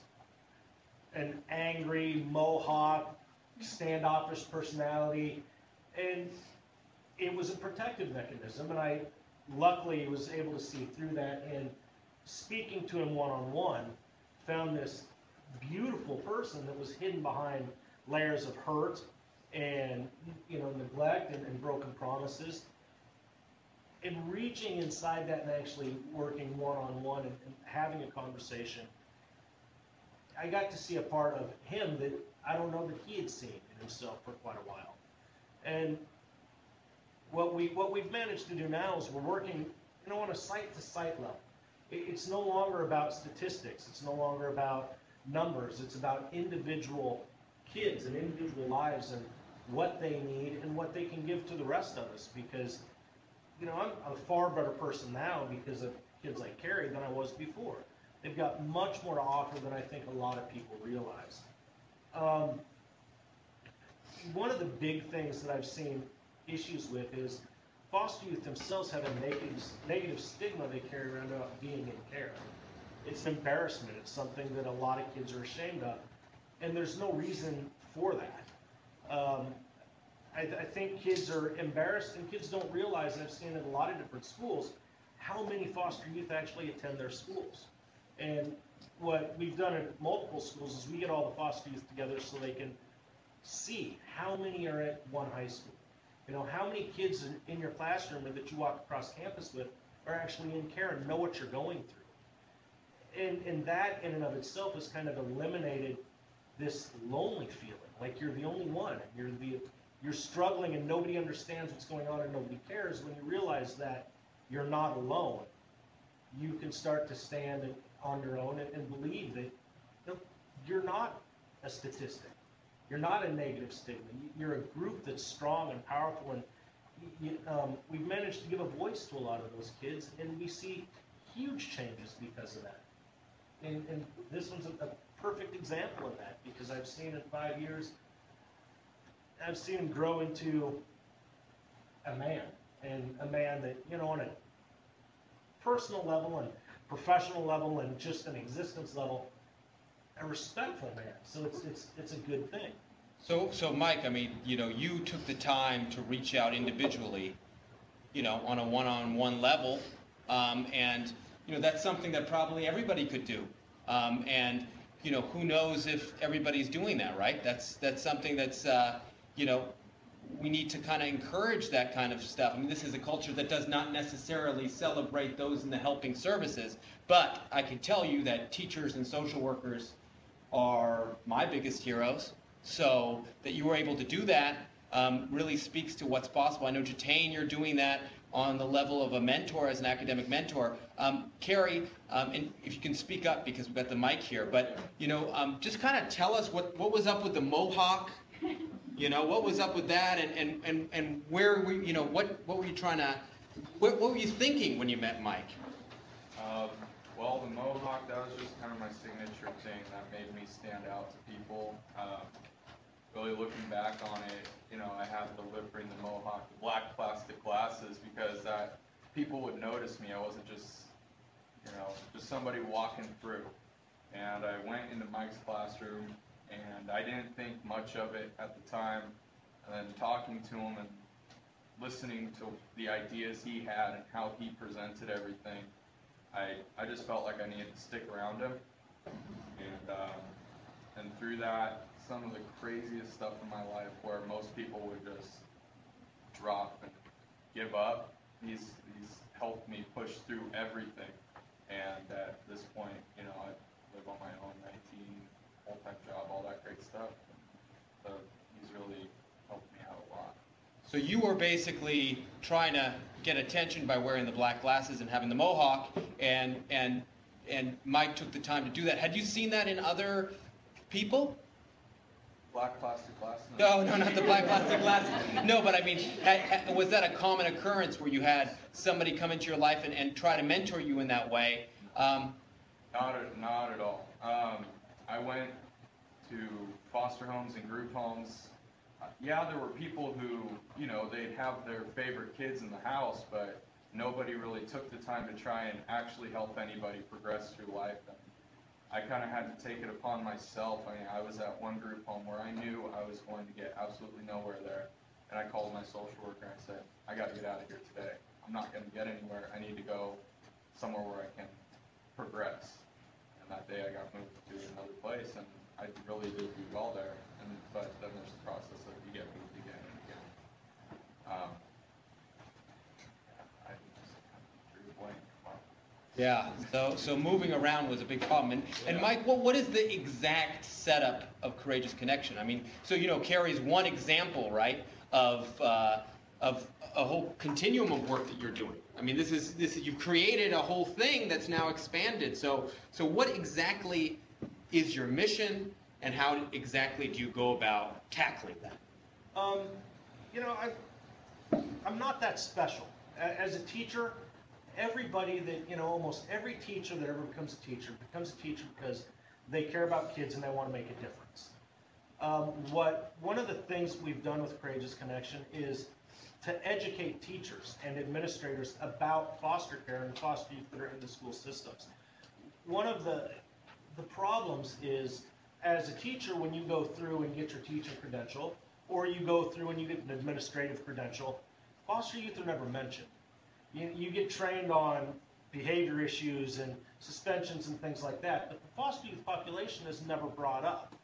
Speaker 5: an angry Mohawk, standoffish personality, and it was a protective mechanism, and I luckily was able to see through that, and speaking to him one-on-one, found this beautiful person that was hidden behind layers of hurt and neglect and broken promises. And reaching inside that and actually working one-on-one and having a conversation, I got to see a part of him that I don't know that he had seen in himself for quite a while. And what we've managed to do now is we're working on a site-to-site level. It's no longer about statistics. It's no longer about numbers. It's about individual kids and individual lives and what they need and what they can give to the rest of us, because I'm a far better person now because of kids like Carrie than I was before. They've got much more to offer than I think a lot of people realize. One of the big things that I've seen issues with is foster youth themselves have a negative stigma they carry around about being in care. It's an embarrassment. It's something that a lot of kids are ashamed of, and there's no reason for that. I think kids are embarrassed, and kids don't realize, and I've seen it in a lot of different schools, how many foster youth actually attend their schools. And what we've done at multiple schools is we get all the foster youth together so they can see how many are at one high school. How many kids in your classroom that you walk across campus with are actually in care and know what you're going through. And that in and of itself has kind of eliminated this lonely feeling, like you're the only one. You're struggling and nobody understands what's going on and nobody cares. When you realize that you're not alone, you can start to stand on your own and believe that you're not a statistic. You're not a negative stigma. You're a group that's strong and powerful, and we've managed to give a voice to a lot of those kids, and we see huge changes because of that. And this one's a perfect example of that, because I've seen in 5 years, I've seen him grow into a man, and a man that, on a personal level and professional level and just an existence level, a respectful man. So it's a good thing.
Speaker 1: So Mike, you took the time to reach out individually, on a one-on-one level, and that's something that probably everybody could do. And who knows if everybody's doing that, right? That's something that's we need to kind of encourage that kind of stuff. This is a culture that does not necessarily celebrate those in the helping services, but I can tell you that teachers and social workers are my biggest heroes. So that you were able to do that really speaks to what's possible. I know, Jatane, you're doing that on the level of a mentor, as an academic mentor. Carrie, and if you can speak up because we've got the mic here, but just kind of tell us what was up with the Mohawk. What was up with that, and where were what were you trying to, what were you thinking when you met Mike?
Speaker 12: Well, the Mohawk, that was just kind of my signature thing that made me stand out to people. Really looking back on it, I had to bring the Mohawk, the black plastic glasses, because people would notice me. I wasn't just, just somebody walking through. And I went into Mike's classroom, and I didn't think much of it at the time. And then talking to him and listening to the ideas he had and how he presented everything, I just felt like I needed to stick around him. And through that, some of the craziest stuff in my life where most people would just drop and give up, he's helped me push through everything. And at this point, I live on my own, 19, full-time job, all that great stuff. So he's really helped me out a lot.
Speaker 1: So you were basically trying to get attention by wearing the black glasses and having the Mohawk, and Mike took the time to do that. Had you seen that in other people?
Speaker 12: Black plastic glasses?
Speaker 1: No, not the black plastic glasses. No, but was that a common occurrence where you had somebody come into your life and try to mentor you in that way?
Speaker 12: Not at all. I went to foster homes and group homes yeah, there were people who, you know, they'd have their favorite kids in the house, but nobody really took the time to try and actually help anybody progress through life. And I kind of had to take it upon myself. I mean, I was at one group home where I knew I was going to get absolutely nowhere there. And I called my social worker and I said, I got to get out of here today. I'm not going to get anywhere. I need to go somewhere where I can progress. And that day I got moved to another place, and I really did do well there. But then there's the process of you get moved again and again. I just kind of drew a blank. Wow.
Speaker 1: Yeah, so moving around was a big problem. And Mike, what is the exact setup of Courageous Connection? I mean, so, you know, Carrie's one example, right, of a whole continuum of work that you're doing. I mean, this is you've created a whole thing that's now expanded. So what exactly is your mission, and how exactly do you go about tackling that?
Speaker 5: You know, I'm not that special. As a teacher, everybody that, you know, almost every teacher that ever becomes a teacher because they care about kids and they want to make a difference. One of the things we've done with Courageous Connection is to educate teachers and administrators about foster care and foster youth that are in the school systems. One of the problems is, as a teacher, when you go through and get your teacher credential, or you go through and you get an administrative credential, foster youth are never mentioned. You get trained on behavior issues and suspensions and things like that, but the foster youth population is never brought up.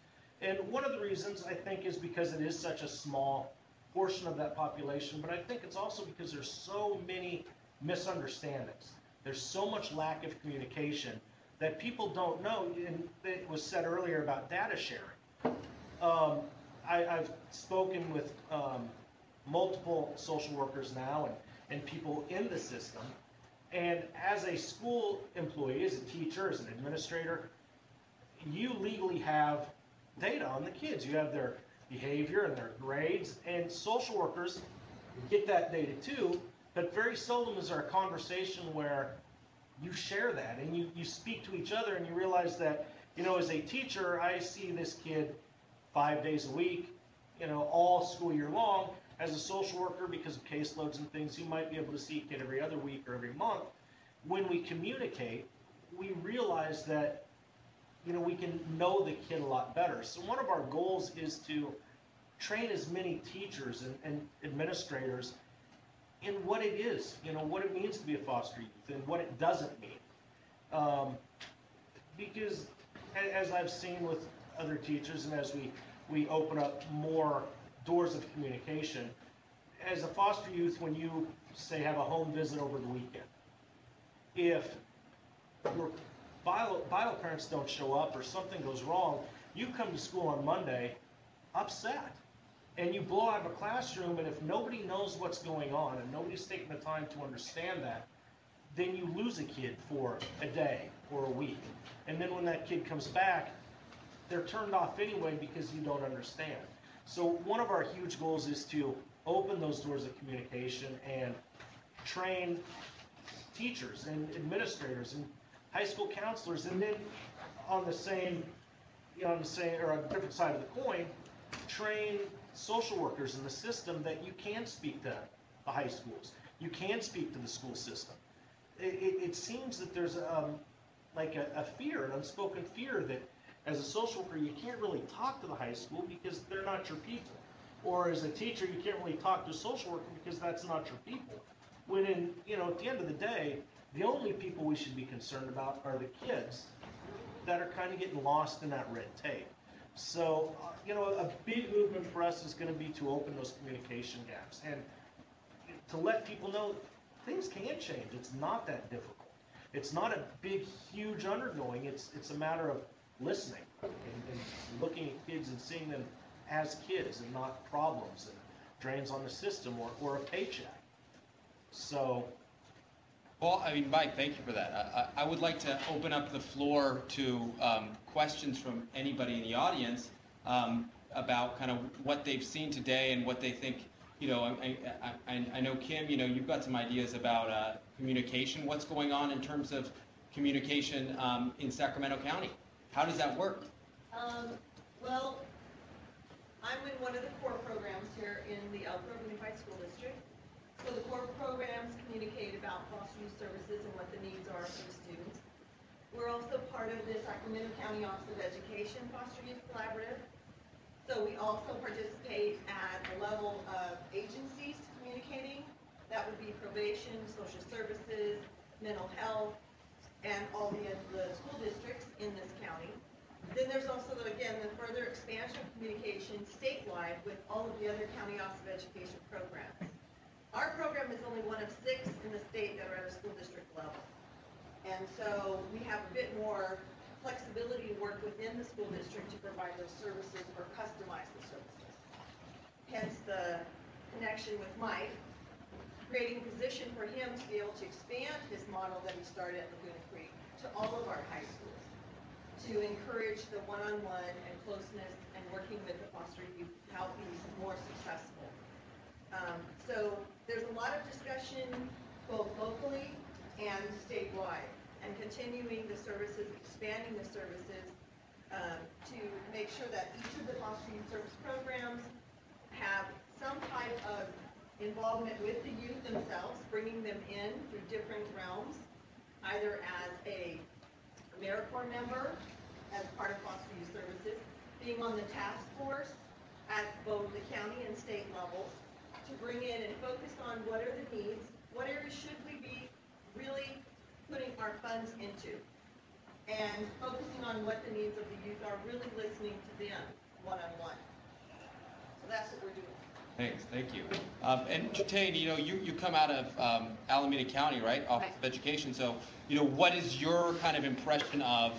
Speaker 5: And one of the reasons, I think, is because it is such a small portion of that population, but I think it's also because there's so many misunderstandings. There's so much lack of communication that people don't know, and it was said earlier about data sharing. I've spoken with multiple social workers now and people in the system, and as a school employee, as a teacher, as an administrator, you legally have data on the kids. You have their behavior and their grades, and social workers get that data too, but very seldom is there a conversation where you share that and you speak to each other and you realize that, you know, as a teacher, I see this kid 5 days a week, you know, all school year long. As a social worker, because of caseloads and things, you might be able to see a kid every other week or every month. When we communicate, we realize that, you know, we can know the kid a lot better. So one of our goals is to train as many teachers and administrators in what it is, you know, what it means to be a foster youth and what it doesn't mean. Because as I've seen with other teachers, and as we open up more doors of communication, as a foster youth, when you, say, have a home visit over the weekend, if your bio parents don't show up or something goes wrong, you come to school on Monday upset. And you blow out of a classroom, and if nobody knows what's going on and nobody's taking the time to understand that, then you lose a kid for a day or a week. And then when that kid comes back, they're turned off anyway because you don't understand. So one of our huge goals is to open those doors of communication and train teachers and administrators and high school counselors, and then on the same, or on a different side of the coin, train social workers in the system that you can speak to the high schools. You can speak to the school system. It seems that there's like a fear, an unspoken fear, that as a social worker you can't really talk to the high school because they're not your people. Or as a teacher you can't really talk to a social worker because that's not your people. When in, you know, at the end of the day, the only people we should be concerned about are the kids that are kind of getting lost in that red tape. So, you know, a big movement for us is going to be to open those communication gaps and to let people know things can change. It's not that difficult. It's not a big, huge undergoing. It's a matter of listening and looking at kids and seeing them as kids and not problems and drains on the system or a paycheck. So.
Speaker 1: Well, I mean, Mike, thank you for that. I would like to open up the floor to questions from anybody in the audience about kind of what they've seen today and what they think. You know, I know, Kim, you know, you've got some ideas about communication. What's going on in terms of communication in Sacramento County? How does that work?
Speaker 13: Well, I'm in one of the core programs here in the Elk Grove Unified School District. So the core programs communicate about foster youth services and what the needs are for the students. We're also part of the Sacramento County Office of Education Foster Youth Collaborative. So we also participate at the level of agencies communicating. That would be probation, social services, mental health, and all the school districts in this county. Then there's also, again, the further expansion of communication statewide with all of the other County Office of Education programs. Our program is only one of 6 in the state that are at a school district level. And so we have a bit more flexibility to work within the school district to provide those services or customize the services. Hence the connection with Mike, creating a position for him to be able to expand his model that he started at Laguna Creek to all of our high schools, to encourage the one-on-one and closeness and working with the foster youth to help be more successful. So there's a lot of discussion both locally and statewide, and continuing the services, expanding the services to make sure that each of the foster youth service programs have some type of involvement with the youth themselves, bringing them in through different realms, either as a AmeriCorps member, as part of foster youth services, being on the task force at both the county and state levels, to bring in and focus on what are the needs, what areas should we be really putting our funds into, and focusing on what the needs of the youth are, really listening to them one-on-one. So that's what we're doing.
Speaker 1: Thanks, thank you. And Jatane, you come out of Alameda County, right? Office of Education. So, what is your kind of impression of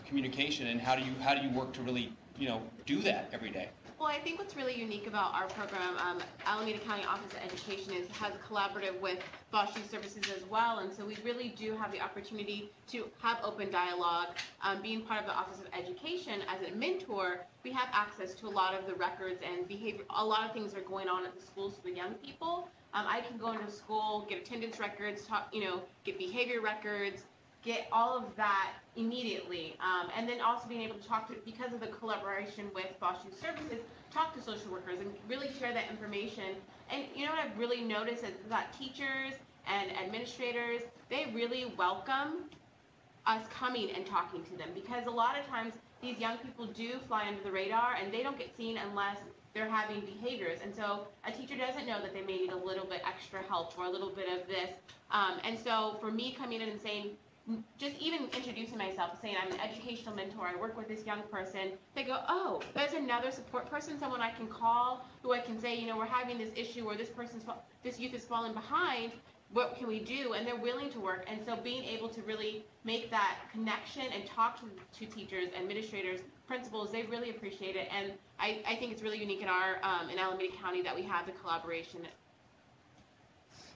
Speaker 1: communication, and how do you work to really, do that every day?
Speaker 4: Well, I think what's really unique about our program, Alameda County Office of Education, is has collaborative with foster youth services as well, and so we really do have the opportunity to have open dialogue. Being part of the Office of Education as a mentor, we have access to a lot of the records and behavior. A lot of things are going on at the schools for the young people. I can go into school, get attendance records, get behavior records, get all of that immediately, and then also being able to talk to, because of the collaboration with foster youth services, talk to social workers and really share that information. And what I've really noticed is that teachers and administrators, they really welcome us coming and talking to them, because a lot of times these young people do fly under the radar and they don't get seen unless they're having behaviors. And so a teacher doesn't know that they may need a little bit extra help or a little bit of this. And so for me coming in and saying, just even introducing myself, saying I'm an educational mentor, I work with this young person, they go, oh, there's another support person, someone I can call, who I can say, we're having this issue, or this youth is falling behind, what can we do? And they're willing to work. And so being able to really make that connection and talk to teachers, administrators, principals, they really appreciate it. And I think it's really unique in our in Alameda County that we have the collaboration.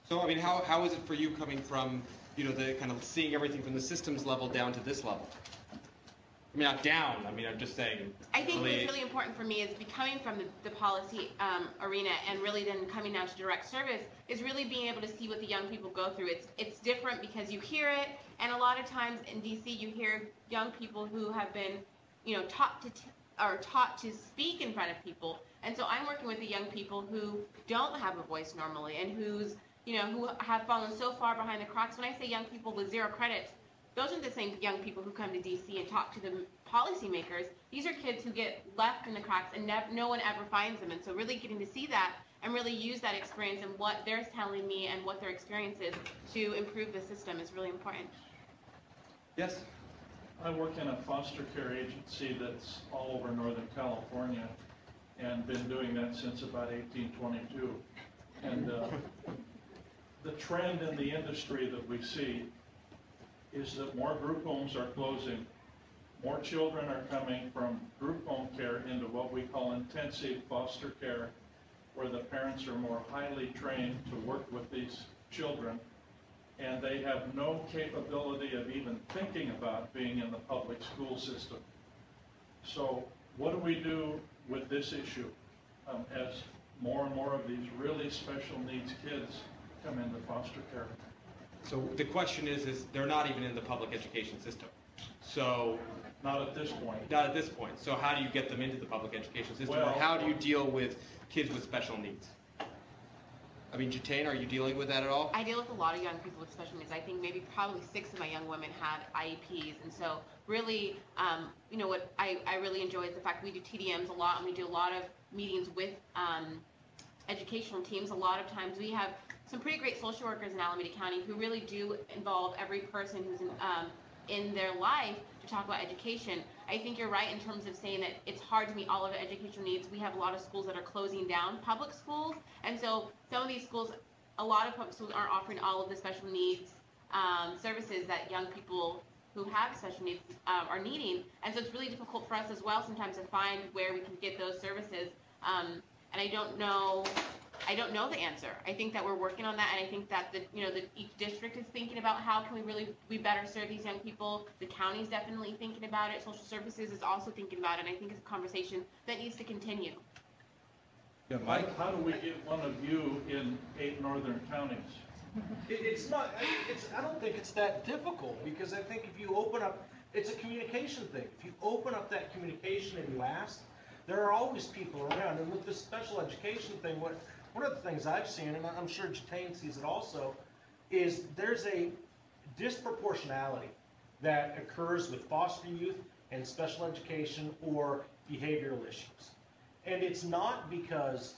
Speaker 1: So, how is it for you coming from, the kind of seeing everything from the systems level down to this level? Not down. I'm just saying.
Speaker 4: I think what's really important for me is becoming from the policy arena and really then coming down to direct service is really being able to see what the young people go through. It's different because you hear it, and a lot of times in DC you hear young people who have been, taught to speak in front of people, and so I'm working with the young people who don't have a voice normally and who have fallen so far behind the cracks. When I say young people with 0 credits, those are the same young people who come to DC and talk to the policymakers. These are kids who get left in the cracks and no one ever finds them. And so really getting to see that and really use that experience and what they're telling me and what their experience is to improve the system is really important.
Speaker 1: Yes?
Speaker 14: I work in a foster care agency that's all over Northern California and been doing that since about 1822. And the trend in the industry that we see is that more group homes are closing. More children are coming from group home care into what we call intensive foster care, where the parents are more highly trained to work with these children, and they have no capability of even thinking about being in the public school system. So what do we do with this issue as more and more of these really special needs kids come into foster care?
Speaker 1: So the question is they're not even in the public education system. So
Speaker 14: Not at this point.
Speaker 1: Not at this point. So how do you get them into the public education system,
Speaker 14: Well,
Speaker 1: or how do you deal with kids with special needs? I mean, Jatane, are you dealing with that at all?
Speaker 4: I deal with a lot of young people with special needs. I think maybe probably 6 of my young women have IEPs, and so really, you know, what I really enjoy is the fact we do TDMs a lot, and we do a lot of meetings with educational teams. A lot of times we have some pretty great social workers in Alameda County who really do involve every person who's in their life to talk about education. I think you're right in terms of saying that it's hard to meet all of the educational needs. We have a lot of schools that are closing down public schools, and so some of these schools, a lot of public schools aren't offering all of the special needs services that young people who have special needs are needing, and so it's really difficult for us as well sometimes to find where we can get those services. And I don't know the answer. I think that we're working on that, and I think that each district is thinking about how can we better serve these young people. The county's definitely thinking about it. Social services is also thinking about it, and I think it's a conversation that needs to continue.
Speaker 14: Yeah, Mike, how do we get one of you in 8 northern counties?
Speaker 5: It's not, I don't think it's that difficult, because I think if you open up, it's a communication thing. If you open up that communication and you ask, there are always people around. And with this special education thing, one of the things I've seen, and I'm sure Jatane sees it also, is there's a disproportionality that occurs with foster youth and special education or behavioral issues. And it's not because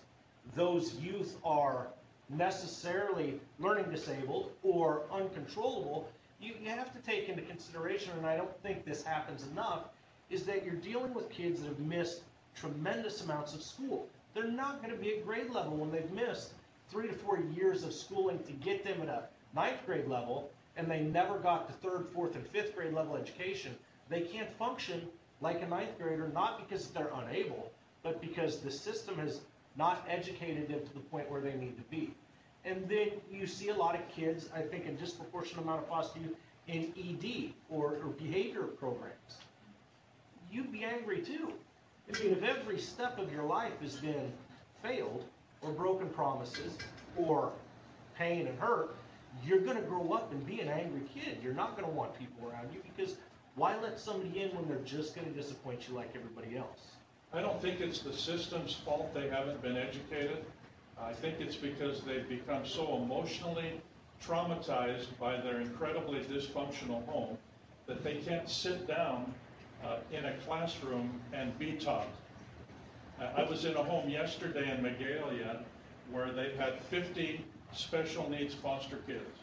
Speaker 5: those youth are necessarily learning disabled or uncontrollable. You have to take into consideration, and I don't think this happens enough, is that you're dealing with kids that have missed tremendous amounts of school. They're not going to be at grade level when they've missed 3 to 4 years of schooling to get them at a 9th grade level, and they never got to 3rd, 4th, and 5th grade level education. They can't function like a 9th grader, not because they're unable, but because the system has not educated them to the point where they need to be. And then you see a lot of kids, I think, a disproportionate amount of foster youth in ED or behavior programs. You'd be angry too. I mean, if every step of your life has been failed or broken promises or pain and hurt, you're going to grow up and be an angry kid. You're not going to want people around you, because why let somebody in when they're just going to disappoint you like everybody else?
Speaker 14: I don't think it's the system's fault they haven't been educated. I think it's because they've become so emotionally traumatized by their incredibly dysfunctional home that they can't sit down in a classroom and be taught. I was in a home yesterday in Magalia where they've had 50 special needs foster kids.